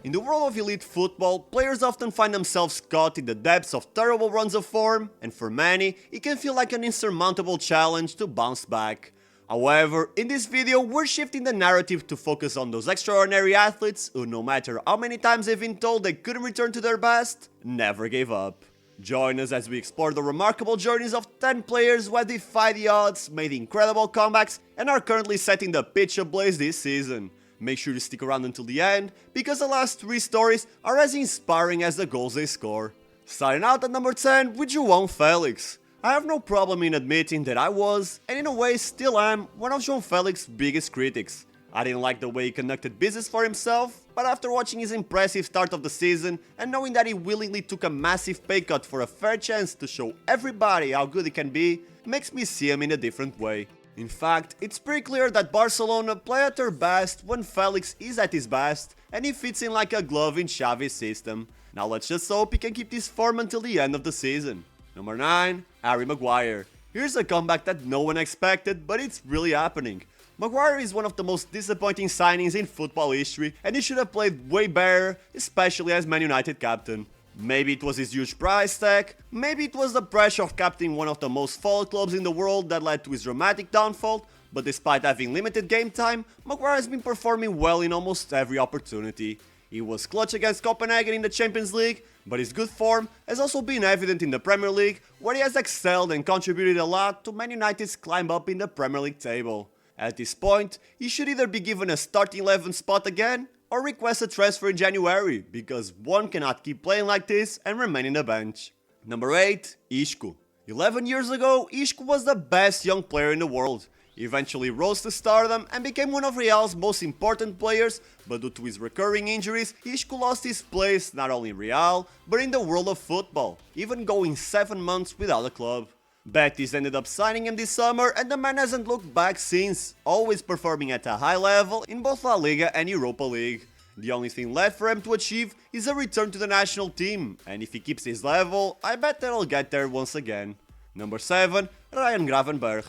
In the world of elite football, players often find themselves caught in the depths of terrible runs of form, and for many, it can feel like an insurmountable challenge to bounce back. However, in this video, we're shifting the narrative to focus on those extraordinary athletes who, no matter how many times they've been told they couldn't return to their best, never gave up. Join us as we explore the remarkable journeys of 10 players who have defied the odds, made incredible comebacks, and are currently setting the pitch ablaze this season. Make sure to stick around until the end, because the last 3 stories are as inspiring as the goals they score. Starting out at number 10 with João Felix. I have no problem in admitting that I was, and in a way still am, one of João Felix's biggest critics. I didn't like the way he conducted business for himself, but after watching his impressive start of the season and knowing that he willingly took a massive pay cut for a fair chance to show everybody how good he can be, makes me see him in a different way. In fact, it's pretty clear that Barcelona play at their best when Felix is at his best, and he fits in like a glove in Xavi's system. Now let's just hope he can keep this form until the end of the season. Number 9, Harry Maguire. Here's a comeback that no one expected, but it's really happening. Maguire is one of the most disappointing signings in football history, and he should have played way better, especially as Man United captain. Maybe it was his huge price tag, maybe it was the pressure of captaining one of the most followed clubs in the world that led to his dramatic downfall, but despite having limited game time, Maguire has been performing well in almost every opportunity. He was clutch against Copenhagen in the Champions League, but his good form has also been evident in the Premier League, where he has excelled and contributed a lot to Man United's climb up in the Premier League table. At this point, he should either be given a starting 11 spot again, or request a transfer in January, because one cannot keep playing like this and remain in the bench. Number 8, Isco. 11 years ago, Isco was the best young player in the world. He eventually rose to stardom and became one of Real's most important players, but due to his recurring injuries, Isco lost his place not only in Real, but in the world of football, even going 7 months without a club. Betis ended up signing him this summer, and the man hasn't looked back since, always performing at a high level in both La Liga and Europa League. The only thing left for him to achieve is a return to the national team, and if he keeps his level, I bet that he'll get there once again. Number 7, Ryan Gravenberch.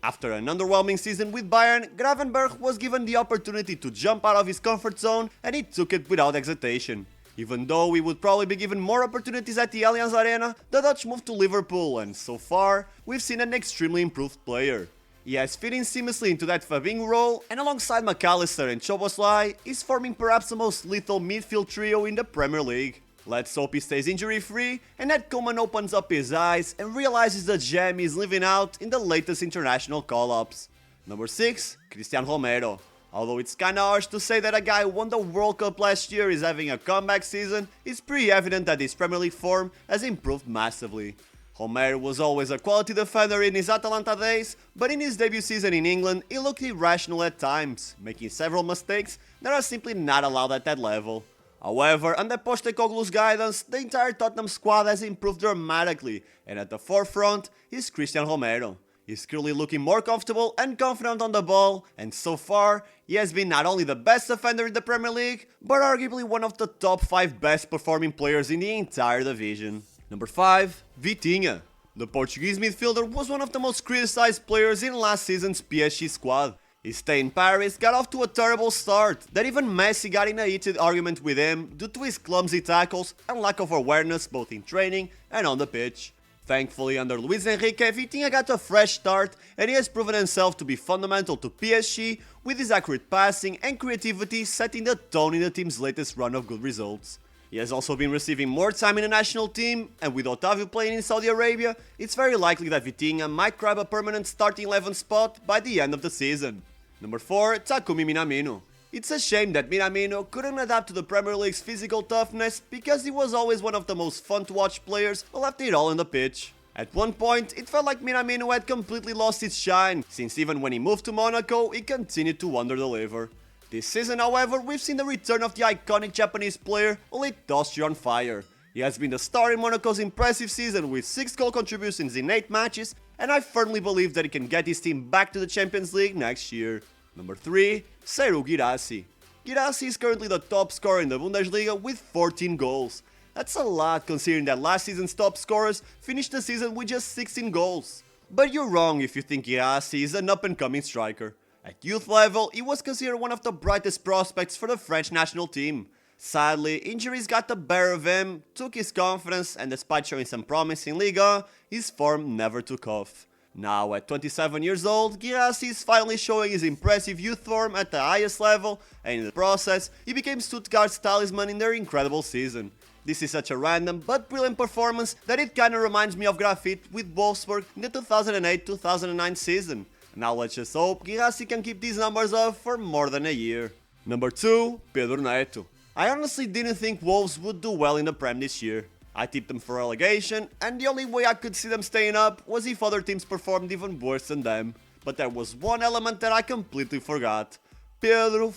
After an underwhelming season with Bayern, Gravenberch was given the opportunity to jump out of his comfort zone, and he took it without hesitation. Even though he would probably be given more opportunities at the Allianz Arena, the Dutch moved to Liverpool, and so far, we've seen an extremely improved player. He has fit in seamlessly into that Fabinho role, and alongside McAllister and Szoboszlai, is forming perhaps the most lethal midfield trio in the Premier League. Let's hope he stays injury-free, and that Koeman opens up his eyes and realizes the gem he's living out in the latest international call-ups. Number 6, Cristiano Romero. Although it's kinda harsh to say that a guy who won the World Cup last year is having a comeback season, it's pretty evident that his Premier League form has improved massively. Romero was always a quality defender in his Atalanta days, but in his debut season in England, he looked irrational at times, making several mistakes that are simply not allowed at that level. However, under Postecoglou's guidance, the entire Tottenham squad has improved dramatically, and at the forefront is Cristiano Romero. He's clearly looking more comfortable and confident on the ball, and so far, he has been not only the best defender in the Premier League, but arguably one of the top 5 best performing players in the entire division. Number 5, Vitinha. The Portuguese midfielder was one of the most criticized players in last season's PSG squad. His stay in Paris got off to a terrible start, that even Messi got in a heated argument with him due to his clumsy tackles and lack of awareness both in training and on the pitch. Thankfully, under Luis Enrique, Vitinha got a fresh start, and he has proven himself to be fundamental to PSG, with his accurate passing and creativity setting the tone in the team's latest run of good results. He has also been receiving more time in the national team, and with Otavio playing in Saudi Arabia, it's very likely that Vitinha might grab a permanent starting 11 spot by the end of the season. Number 4, Takumi Minamino. It's a shame that Minamino couldn't adapt to the Premier League's physical toughness, because he was always one of the most fun to watch players who left it all on the pitch. At one point, it felt like Minamino had completely lost his shine, since even when he moved to Monaco, he continued to under-deliver. This season, however, we've seen the return of the iconic Japanese player who lit Austria on fire. He has been the star in Monaco's impressive season with 6 goal contributions in 8 matches, and I firmly believe that he can get his team back to the Champions League next year. Number 3, Serge Gnabry. Guirassy is currently the top scorer in the Bundesliga with 14 goals. That's a lot considering that last season's top scorers finished the season with just 16 goals. But you're wrong if you think Guirassy is an up-and-coming striker. At youth level, he was considered one of the brightest prospects for the French national team. Sadly, injuries got the better of him, took his confidence, and despite showing some promise in Liga, his form never took off. Now at 27 years old, Guirassy is finally showing his impressive youth form at the highest level, and in the process, he became Stuttgart's talisman in their incredible season. This is such a random but brilliant performance that it kinda reminds me of Gravenberch with Wolfsburg in the 2008-2009 season. Now let's just hope Guirassy can keep these numbers up for more than a year. Number 2, Pedro Neto. I honestly didn't think Wolves would do well in the Prem this year. I tipped them for relegation, and the only way I could see them staying up was if other teams performed even worse than them. But there was one element that I completely forgot. Pedro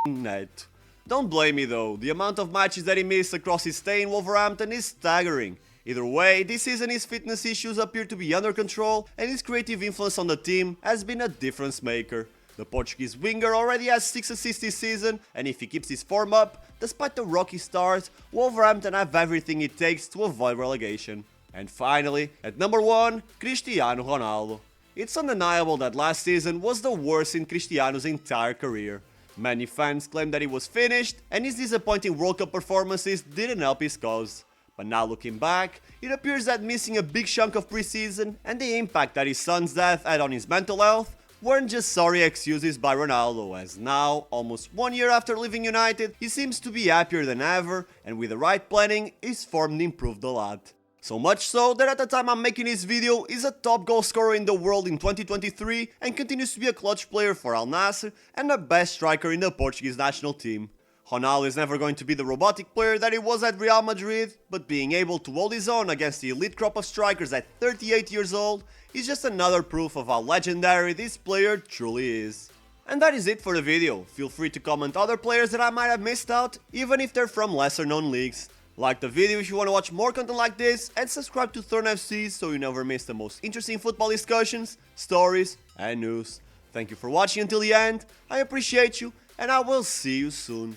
Neto. Don't blame me though, the amount of matches that he missed across his stay in Wolverhampton is staggering. Either way, this season his fitness issues appear to be under control, and his creative influence on the team has been a difference maker. The Portuguese winger already has 6 assists this season, and if he keeps his form up, despite the rocky start, Wolverhampton have everything it takes to avoid relegation. And finally, at number 1, Cristiano Ronaldo. It's undeniable that last season was the worst in Cristiano's entire career. Many fans claim that he was finished, and his disappointing World Cup performances didn't help his cause. But now looking back, it appears that missing a big chunk of preseason and the impact that his son's death had on his mental health weren't just sorry excuses by Ronaldo, as now, almost 1 year after leaving United, he seems to be happier than ever, and with the right planning, his form improved a lot. So much so that at the time I'm making this video, he's a top goal scorer in the world in 2023 and continues to be a clutch player for Al Nassr and the best striker in the Portuguese national team. Ronaldo is never going to be the robotic player that he was at Real Madrid, but being able to hold his own against the elite crop of strikers at 38 years old is just another proof of how legendary this player truly is. And that is it for the video. Feel free to comment other players that I might have missed out, even if they're from lesser known leagues. Like the video if you want to watch more content like this, and subscribe to Thorn FC so you never miss the most interesting football discussions, stories and news. Thank you for watching until the end, I appreciate you, and I will see you soon.